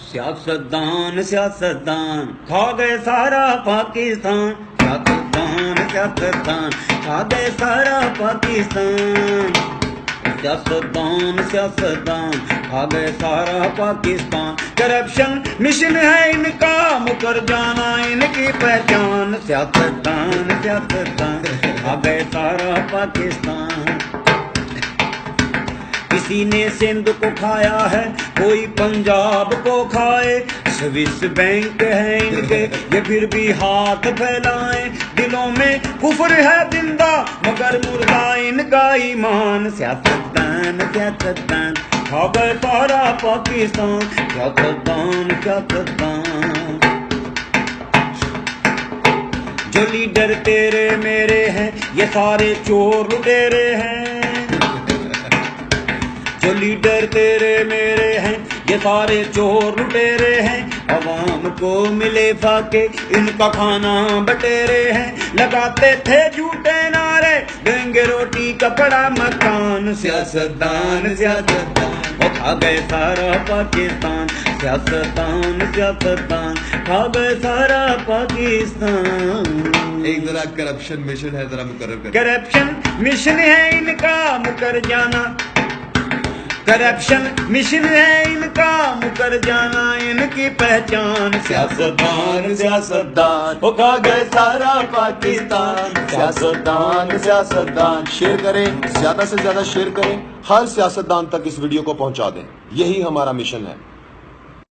سیاستدان سیاستدان کھا گئے سارا پاکستان، سیاستدان سیاستدان کھا گئے سارا پاکستان، سیاستدان سیاستدان کھا گئے سارا پاکستان، کرپشن مشن ہے ان کا مکر جانا ان کی پہچان، سیاستدان سیاستدان کھا گئے سارا پاکستان، کسی نے سندھ کو کھایا ہے کوئی پنجاب کو کھائے، سوئس بینک ہے ان کے یہ پھر بھی ہاتھ پھیلائیں، دلوں میں کفر ہے زندہ مگر مردہ ان کا ایمان، سیاستدان سیاستدان کھا گئے سارا پاکستان، سیاستدان سیاستدان، جو لیڈر تیرے میرے ہیں یہ سارے چور لٹیرے ہیں، جو لیڈر تیرے میرے ہیں یہ سارے چور لٹیرے ہیں، عوام کو ملے فاقے ان کا کھانا بٹیرے ہیں، لگاتے تھے جھوٹے نعرے دیں گے روٹی کپڑا مکان، سیاستدان سیاستدان وہ کھا گئے سارا پاکستان، سیاستدان سیاستدان کھا گئے سارا پاکستان۔ ایک ذرا کرپشن مشن ہے، ذرا مقرر کر۔ کرپشن مشن ہے ان کا مکر جانا، کرپشن مشن ہے ان کا مکر جانا ان کی پہچان، سیاستدان سیاستدان وہ کھا گئے سارا پاکستان، سیاستدان سیاستدان شیئر کریں، زیادہ سے زیادہ شیئر کریں، ہر سیاستدان تک اس ویڈیو کو پہنچا دیں، یہی ہمارا مشن ہے۔